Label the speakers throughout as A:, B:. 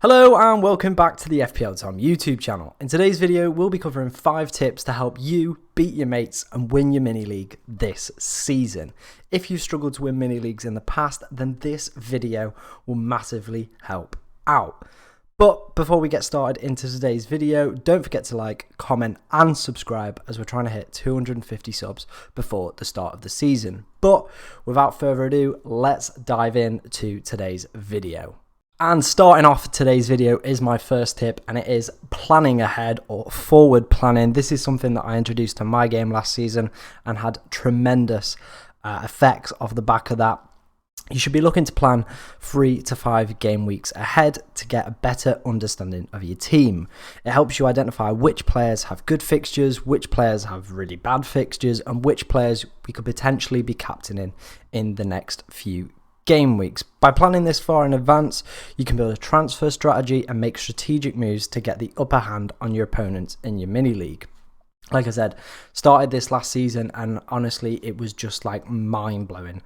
A: Hello and welcome back to the FPL Tom YouTube channel. In today's video, we'll be covering 5 tips to help you beat your mates and win your mini league this season. If you've struggled to win mini leagues in the past, then this video will massively help out. But before we get started into today's video, don't forget to like, comment and subscribe as we're trying to hit 250 subs before the start of the season. But without further ado, let's dive into today's video. And starting off today's video is my first tip, and it is planning ahead or forward planning. This is something that I introduced to my game last season and had tremendous effects off the back of that. You should be looking to plan 3 to 5 game weeks ahead to get a better understanding of your team. It helps you identify which players have good fixtures, which players have really bad fixtures, and which players we could potentially be captaining in the next few game weeks. By planning this far in advance, you can build a transfer strategy and make strategic moves to get the upper hand on your opponents in your mini league. Like I said, started this last season and honestly it was just like mind-blowing.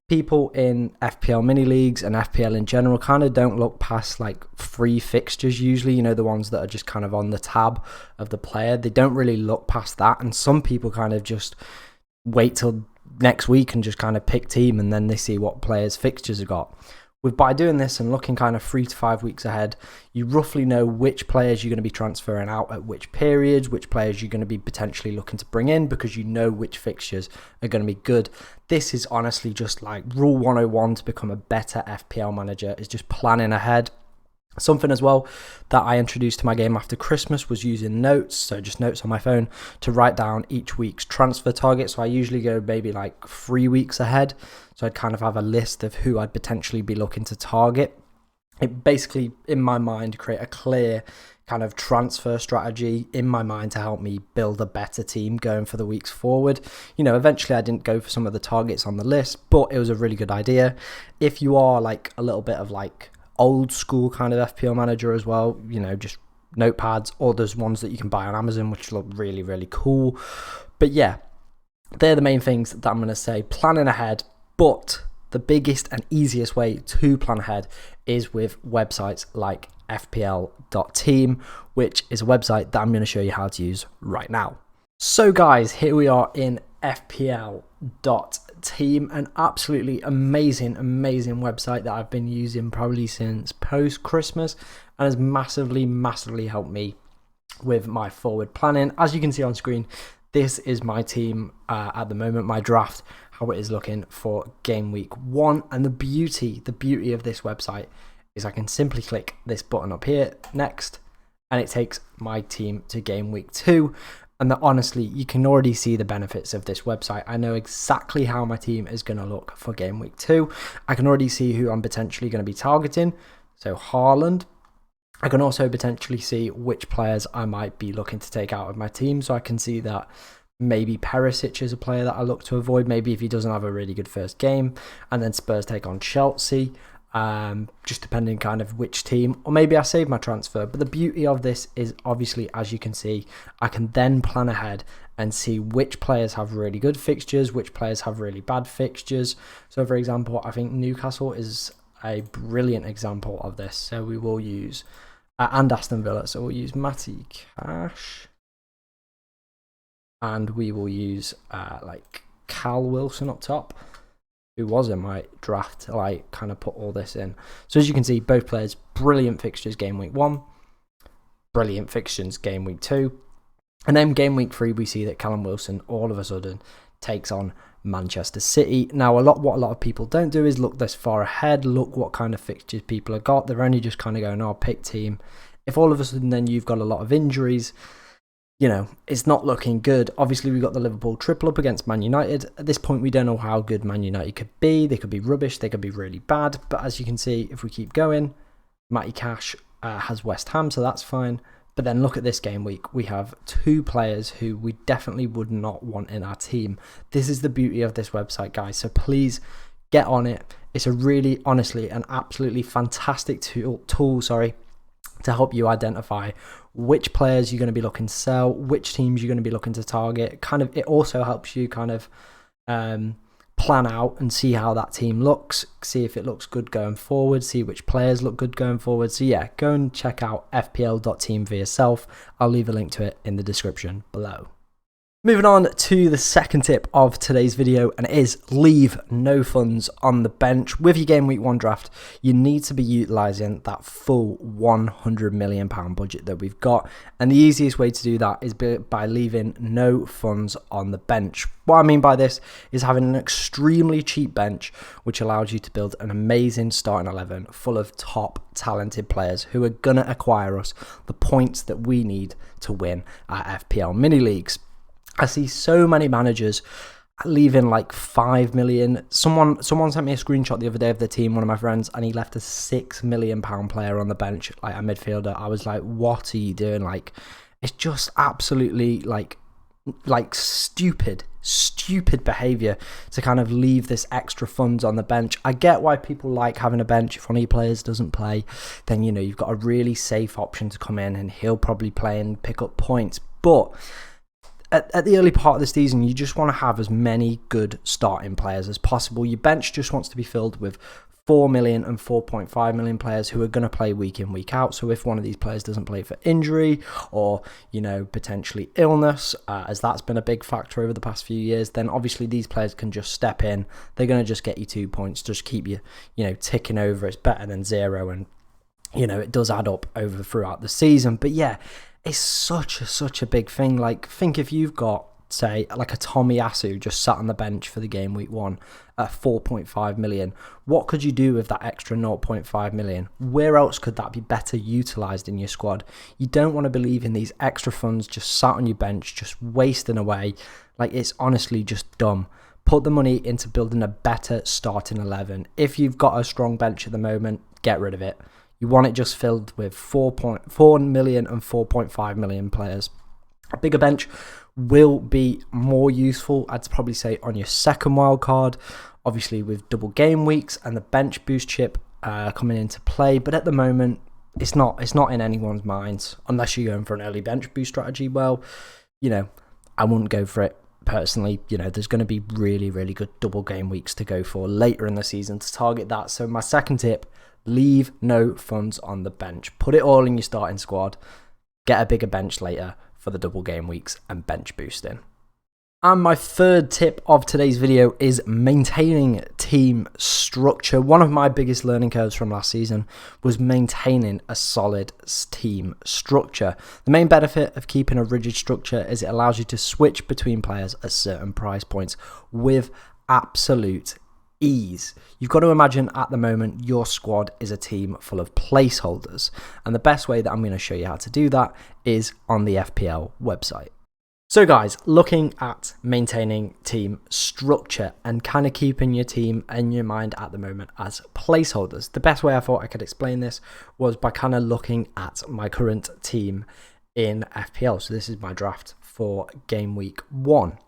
A: People in FPL mini leagues and FPL in general kind of don't look past like 3 fixtures usually, you know, the ones that are just kind of on the tab of the player. They don't really look past that, and some people kind of just wait till next week and just kind of pick team, and then they see what players fixtures have got. By doing this and looking kind of 3 to 5 weeks ahead, you roughly know which players you're going to be transferring out at which periods, which players you're going to be potentially looking to bring in, because you know which fixtures are going to be good. This is honestly just like rule 101 to become a better FPL manager, is just planning ahead. Something as well that I introduced to my game after Christmas was using notes, so just notes on my phone to write down each week's transfer target. So I usually go maybe like 3 weeks ahead, so I'd kind of have a list of who I'd potentially be looking to target. It basically, in my mind, create a clear kind of transfer strategy in my mind to help me build a better team going for the weeks forward. You know, eventually I didn't go for some of the targets on the list, but it was a really good idea. If you are like a little bit of like old school kind of FPL manager as well, you know, just notepads, or there's ones that you can buy on Amazon which look really, really cool. But yeah, they're the main things that I'm going to say. Planning ahead, but the biggest and easiest way to plan ahead is with websites like FPL.team, which is a website that I'm going to show you how to use right now. So guys, here we are in FPL.team, an absolutely amazing website that I've been using probably since post-Christmas and has massively helped me with my forward planning. As you can see on screen, this is my team at the moment, my draft, how it is looking for game week 1. And the beauty of this website is I can simply click this button up here, next, and it takes my team to game week 2. And that honestly, you can already see the benefits of this website. I know exactly how my team is going to look for game week 2. I can already see who I'm potentially going to be targeting. So Haaland. I can also potentially see which players I might be looking to take out of my team. So I can see that maybe Perisic is a player that I look to avoid, maybe if he doesn't have a really good first game. And then Spurs take on Chelsea. Just depending kind of which team, or maybe I save my transfer. But the beauty of this is obviously, as you can see, I can then plan ahead and see which players have really good fixtures, which players have really bad fixtures. So for example, I think Newcastle is a brilliant example of this. So we will use, and Aston Villa, so we'll use Matty Cash, and we will use like Cal Wilson up top, who was in my draft, like kind of put all this in. So as you can see, both players, brilliant fixtures game week 1, brilliant fixtures game week 2. And then game week 3, we see that Callum Wilson all of a sudden takes on Manchester City. Now, what a lot of people don't do is look this far ahead, look what kind of fixtures people have got. They're only just kind of going, oh, pick team. If all of a sudden then you've got a lot of injuries, you know, it's not looking good. Obviously, we got the Liverpool triple up against Man United. At this point, we don't know how good Man United could be. They could be rubbish. They could be really bad. But as you can see, if we keep going, Matty Cash has West Ham, so that's fine. But then look at this game week. We have 2 players who we definitely would not want in our team. This is the beauty of this website, guys. So please get on it. It's a really, honestly, an absolutely fantastic tool, to help you identify which players you're going to be looking to sell, which teams you're going to be looking to target. Kind of, it also helps you kind of plan out and see how that team looks, see if it looks good going forward, see which players look good going forward. So yeah, go and check out fpl.team for yourself. I'll leave a link to it in the description below. Moving on to the second tip of today's video, and it is leave no funds on the bench. With your game week 1 draft, you need to be utilising that full £100 million budget that we've got, and the easiest way to do that is by leaving no funds on the bench. What I mean by this is having an extremely cheap bench, which allows you to build an amazing starting 11 full of top talented players who are going to acquire us the points that we need to win our FPL mini leagues. I see so many managers leaving like 5 million. Someone sent me a screenshot the other day of the team, one of my friends, and he left a £6 million player on the bench, like a midfielder. I was like, what are you doing? Like, it's just absolutely like stupid behavior to kind of leave this extra funds on the bench. I get why people like having a bench. If one of your players doesn't play, then you know you've got a really safe option to come in and he'll probably play and pick up points. But at the early part of the season, you just want to have as many good starting players as possible. Your bench just wants to be filled with 4 million and 4.5 million players who are going to play week in, week out. So if one of these players doesn't play for injury or, you know, potentially illness, as that's been a big factor over the past few years, then obviously these players can just step in. They're going to just get you 2 points, just keep you, ticking over. It's better than 0, and, it does add up over throughout the season. But yeah, it's such a big thing. Like, think if you've got, say, like a Tomiyasu just sat on the bench for the game week 1 at 4.5 million. What could you do with that extra 0.5 million? Where else could that be better utilised in your squad? You don't want to be leaving these extra funds just sat on your bench, just wasting away. Like, it's honestly just dumb. Put the money into building a better starting 11. If you've got a strong bench at the moment, get rid of it. You want it just filled with 4 million and 4.5 million players. A bigger bench will be more useful, I'd probably say, on your second wild card, obviously with double game weeks and the bench boost chip coming into play. But at the moment, it's not in anyone's minds unless you're going for an early bench boost strategy. Well, I wouldn't go for it personally. There's going to be really, really good double game weeks to go for later in the season to target that. So my second tip, leave no funds on the bench. Put it all in your starting squad. Get a bigger bench later for the double game weeks and bench boosting. And my third tip of today's video is maintaining team structure. One of my biggest learning curves from last season was maintaining a solid team structure. The main benefit of keeping a rigid structure is it allows you to switch between players at certain price points with absolute ease. You've got to imagine at the moment your squad is a team full of placeholders, and the best way that I'm going to show you how to do that is on the FPL website. So guys, looking at maintaining team structure and kind of keeping your team in your mind at the moment as placeholders, the best way I thought I could explain this was by kind of looking at my current team in FPL. So this is my draft for game week 1.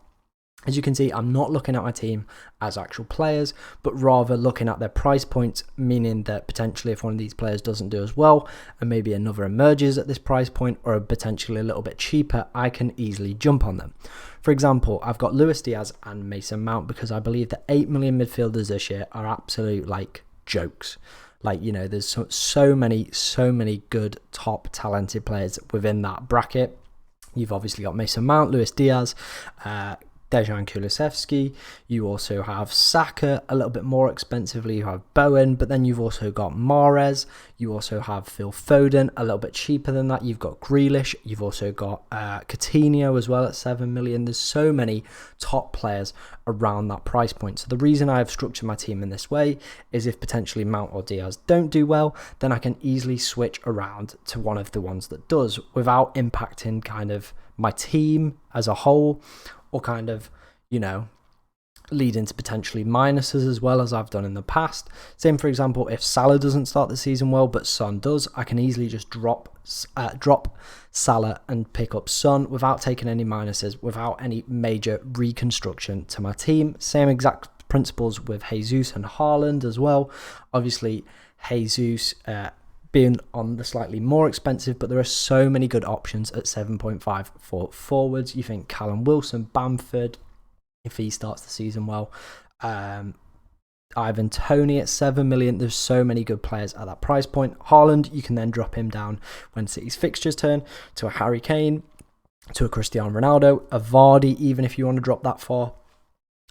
A: As you can see, I'm not looking at my team as actual players, but rather looking at their price points, meaning that potentially if one of these players doesn't do as well, and maybe another emerges at this price point or potentially a little bit cheaper, I can easily jump on them. For example, I've got Luis Diaz and Mason Mount because I believe the 8 million midfielders this year are absolute jokes. There's so many good top talented players within that bracket. You've obviously got Mason Mount, Luis Diaz, Dejan Kulusevski. You also have Saka, a little bit more expensively. You have Bowen, but then you've also got Mahrez. You also have Phil Foden, a little bit cheaper than that. You've got Grealish. You've also got Coutinho as well at 7 million. There's so many top players around that price point. So the reason I've structured my team in this way is if potentially Mount or Diaz don't do well, then I can easily switch around to one of the ones that does without impacting kind of my team as a whole, or kind of, leading to potentially minuses as well, as I've done in the past. Same, for example, if Salah doesn't start the season well, but Son does, I can easily just drop Salah and pick up Son without taking any minuses, without any major reconstruction to my team. Same exact principles with Jesus and Haaland as well. Obviously, Jesus being on the slightly more expensive, but there are so many good options at 7.5 for forwards. You think Callum Wilson, Bamford, if he starts the season well, Ivan Toney at 7 million. There's so many good players at that price point. Haaland, you can then drop him down when City's fixtures turn to a Harry Kane, to a Cristiano Ronaldo, a Vardy, even if you want to drop that far.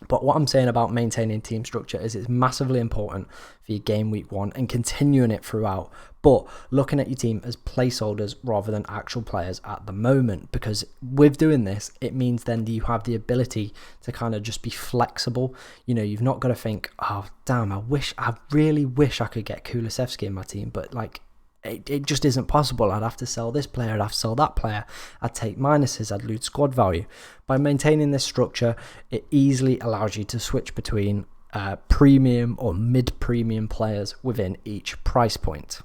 A: But what I'm saying about maintaining team structure is it's massively important for your game week 1 and continuing it throughout. But looking at your team as placeholders rather than actual players at the moment, because with doing this, it means then that you have the ability to kind of just be flexible. You know, you've not got to think, oh, damn, I really wish I could get Kulusevski in my team, but like, it just isn't possible. I'd have to sell this player, I'd have to sell that player, I'd take minuses, I'd lose squad value. By maintaining this structure, it easily allows you to switch between premium or mid-premium players within each price point.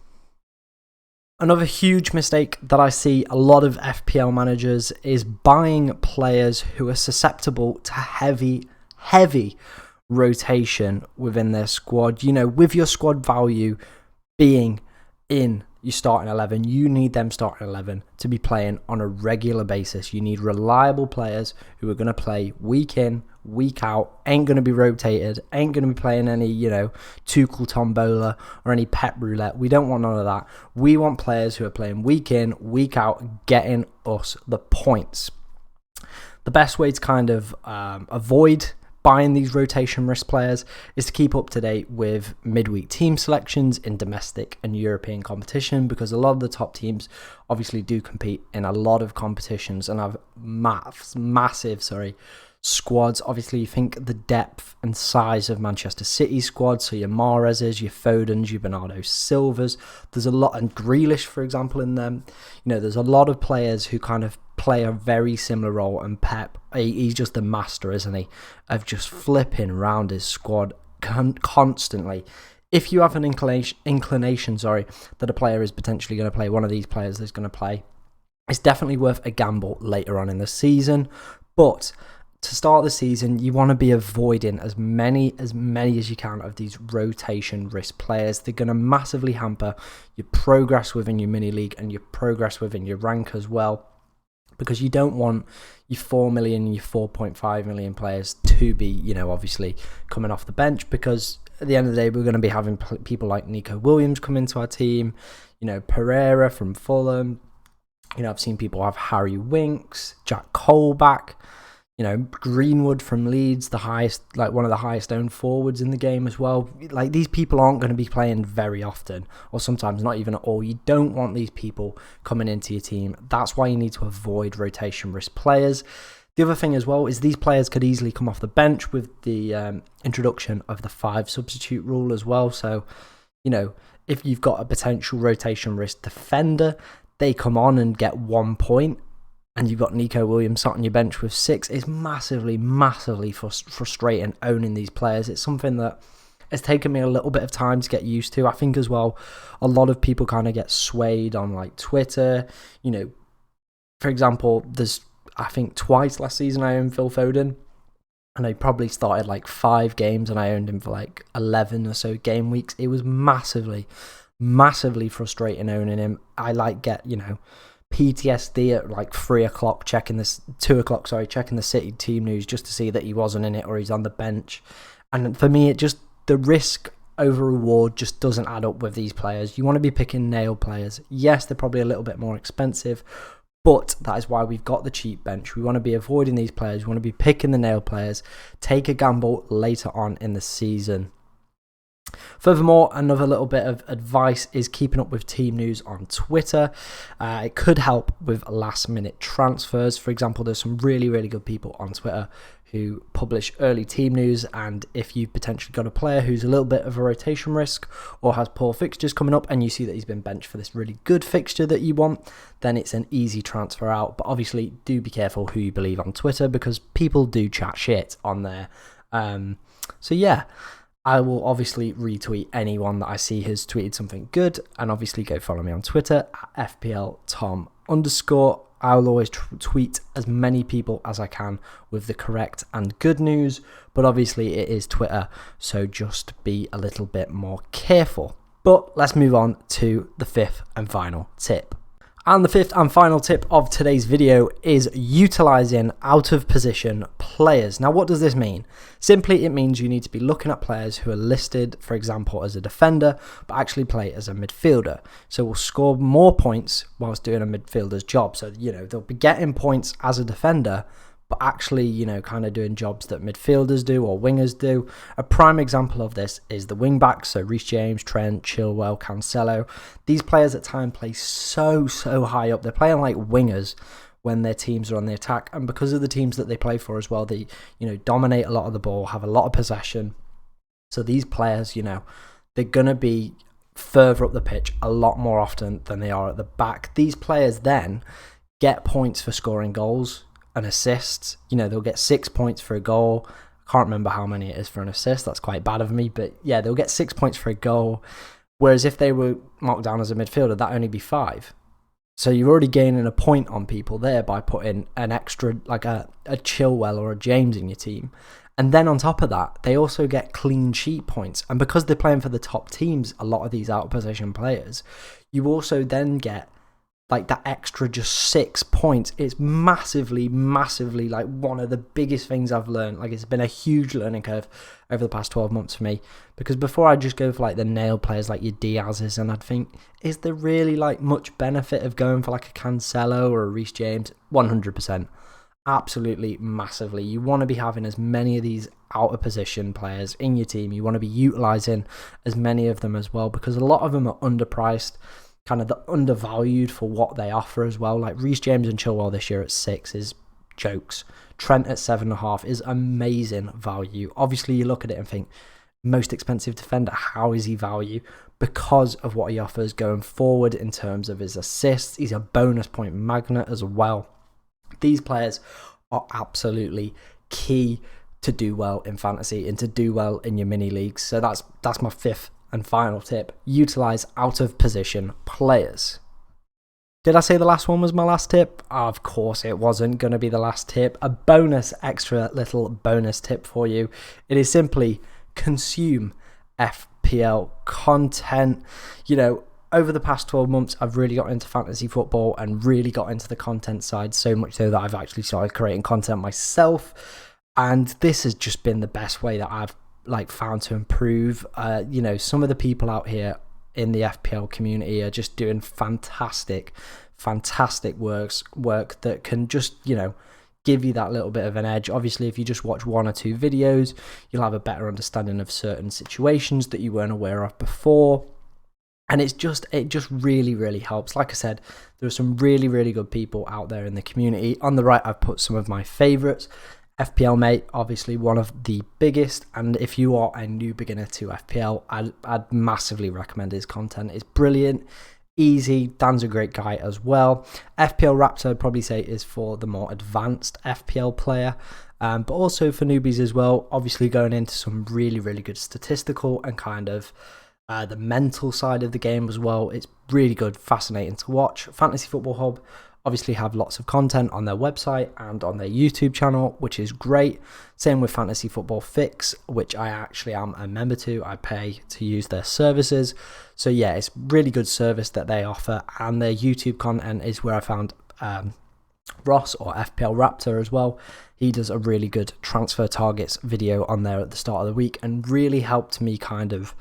A: Another huge mistake that I see a lot of FPL managers is buying players who are susceptible to heavy rotation within their squad. You know, with your squad value being in your starting 11, you need them starting 11 to be playing on a regular basis. You need reliable players who are going to play week in, week out, ain't going to be rotated, ain't going to be playing any, you know, Tuchel tombola or any pep roulette. We don't want none of that. We want players who are playing week in, week out, getting us the points. The best way to kind of avoid buying these rotation risk players is to keep up to date with midweek team selections in domestic and European competition, because a lot of the top teams obviously do compete in a lot of competitions and have massive squads. Obviously, you think the depth and size of Manchester City squad, so your Mahrez's, your Foden's, your Bernardo Silva's, there's a lot, and Grealish, for example, in them. You know, there's a lot of players who kind of play a very similar role, and Pep, he's just the master, isn't he, of just flipping around his squad constantly. If you have an inclination, that a player is potentially going to play, one of these players is going to play, it's definitely worth a gamble later on in the season. But to start the season, you want to be avoiding as many as you can of these rotation risk players. They're going to massively hamper your progress within your mini league and your progress within your rank as well, because you don't want your 4 million and your 4.5 million players to be, you know, obviously coming off the bench, because at the end of the day, we're going to be having people like Nico Williams come into our team, you know, Pereira from Fulham. You know, I've seen people have Harry Winks, Jack Cole back. You know, Greenwood from Leeds, the highest, like one of the highest owned forwards in the game as well. Like, these people aren't going to be playing very often, or sometimes not even at all. You don't want these people coming into your team. That's why you need to avoid rotation risk players. The other thing as well is these players could easily come off the bench with the introduction of the 5 substitute rule as well. So, you know, if you've got a potential rotation risk defender, they come on and get 1 point, and you've got Nico Williams sat on your bench with 6. It's massively frustrating owning these players. It's something that has taken me a little bit of time to get used to. I think as well, a lot of people kind of get swayed on like Twitter. You know, for example, I think twice last season I owned Phil Foden, and I probably started like 5 games and I owned him for like 11 or so game weeks. It was massively frustrating owning him. I get, you know, PTSD at like 2 o'clock checking the City team news just to see that he wasn't in it or he's on the bench. And for me, the risk over reward just doesn't add up with these players. You want to be picking nail players. Yes, they're probably a little bit more expensive, but that is why we've got the cheap bench. We want to be avoiding these players. We want to be picking the nail players. Take a gamble later on in the season. Furthermore, another little bit of advice is keeping up with team news on Twitter. It could help with last minute transfers. For example, there's some really good people on Twitter who publish early team news, and if you've potentially got a player who's a little bit of a rotation risk or has poor fixtures coming up and you see that he's been benched for this really good fixture that you want, then it's an easy transfer out. But obviously do be careful who you believe on Twitter, because people do chat shit on there. So yeah, I will obviously retweet anyone that I see has tweeted something good, and obviously go follow me on Twitter at FPLTom_. I'll always tweet as many people as I can with the correct and good news, but obviously it is Twitter, so just be a little bit more careful. But let's move on to the 5th and final tip. And the fifth and final tip of today's video is utilizing out of position players. Now, what does this mean? Simply, it means you need to be looking at players who are listed, for example, as a defender, but actually play as a midfielder. So we'll score more points whilst doing a midfielder's job. So, they'll be getting points as a defender, but actually, kind of doing jobs that midfielders do or wingers do. A prime example of this is the wing backs, so Reece James, Trent, Chilwell, Cancelo. These players at times play so high up. They're playing like wingers when their teams are on the attack, and because of the teams that they play for as well, they dominate a lot of the ball, have a lot of possession. So these players, they're going to be further up the pitch a lot more often than they are at the back. These players then get points for scoring goals and assists. They'll get 6 points for a goal. I can't remember how many it is for an assist. That's quite bad of me, but yeah, they'll get 6 points for a goal. Whereas if they were marked down as a midfielder, that'd only be 5. So you're already gaining a point on people there by putting an extra, like a Chilwell or a James in your team. And then on top of that, they also get clean sheet points. And because they're playing for the top teams, a lot of these out of position players, you also then get like that extra just 6 points. It's massively like one of the biggest things I've learned. Like, it's been a huge learning curve over the past 12 months for me, because before I'd just go for like the nail players like your Diaz's, and I'd think, is there really like much benefit of going for like a Cancelo or a Reece James? 100%. Absolutely massively. You want to be having as many of these out of position players in your team. You want to be utilizing as many of them as well, because a lot of them are underpriced, kind of undervalued for what they offer as well. Like Reece James and Chilwell this year at 6 is jokes. Trent at 7.5 is amazing value. Obviously, you look at it and think, most expensive defender, how is he value? Because of what he offers going forward in terms of his assists. He's a bonus point magnet as well. These players are absolutely key to do well in fantasy and to do well in your mini leagues. So that's my fifth and final tip. Utilize out of position players. Did I say the last one was my last tip? Of course it wasn't going to be the last tip. A extra little bonus tip for you. It is simply consume FPL content. Over the past 12 months, I've really got into fantasy football and really got into the content side, so much so that I've actually started creating content myself. And this has just been the best way that I've found to improve. Some of the people out here in the FPL community are just doing fantastic work that can just, give you that little bit of an edge. Obviously, if you just watch 1 or 2 videos, you'll have a better understanding of certain situations that you weren't aware of before. And it just really helps. Like I said, there are some really good people out there in the community. On the right, I've put some of my favorites. FPL Mate, obviously one of the biggest, and if you are a new beginner to FPL, I'd massively recommend his content. It's brilliant, easy. Dan's a great guy as well. FPL Raptor, I'd probably say, is for the more advanced FPL player, but also for newbies as well. Obviously going into some really good statistical and kind of the mental side of the game as well. It's really good, fascinating to watch. Fantasy Football Hub obviously have lots of content on their website and on their YouTube channel, which is great. Same with Fantasy Football Fix, which I actually am a member to. I pay to use their services. So yeah, it's really good service that they offer, and their YouTube content is where I found Ross, or FPL Raptor, as well. He does a really good transfer targets video on there at the start of the week, and really helped me kind of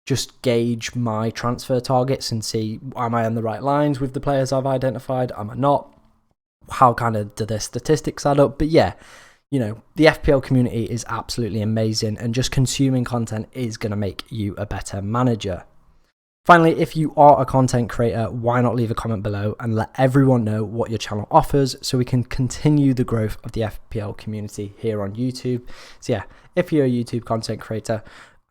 A: just gauge my transfer targets and see, am I on the right lines with the players I've identified? Am I not? How kind of do their statistics add up? But yeah, the FPL community is absolutely amazing, and just consuming content is going to make you a better manager. Finally, if you are a content creator, why not leave a comment below and let everyone know what your channel offers, so we can continue the growth of the FPL community here on YouTube. So yeah, if you're a YouTube content creator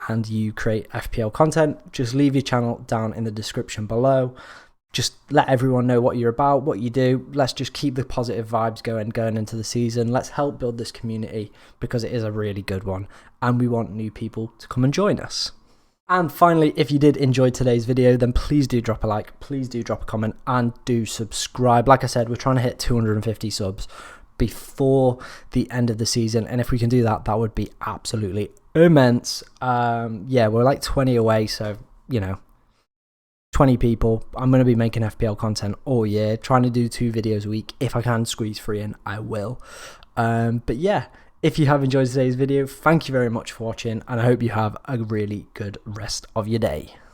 A: and you create FPL content, just leave your channel down in the description below. Just let everyone know what you're about, what you do. Let's just keep the positive vibes going into the season. Let's help build this community, because it is a really good one, and we want new people to come and join us. And finally, if you did enjoy today's video, then please do drop a like, please do drop a comment, and do subscribe. Like I said, we're trying to hit 250 subs before the end of the season, and if we can do that, that would be absolutely immense. Yeah, we're like 20 away, so 20 20 people. I'm going to be making FPL content all year, trying to do 2 videos a week. If I can squeeze 3 in, I will. But yeah, if you have enjoyed today's video, thank you very much for watching, and I hope you have a really good rest of your day.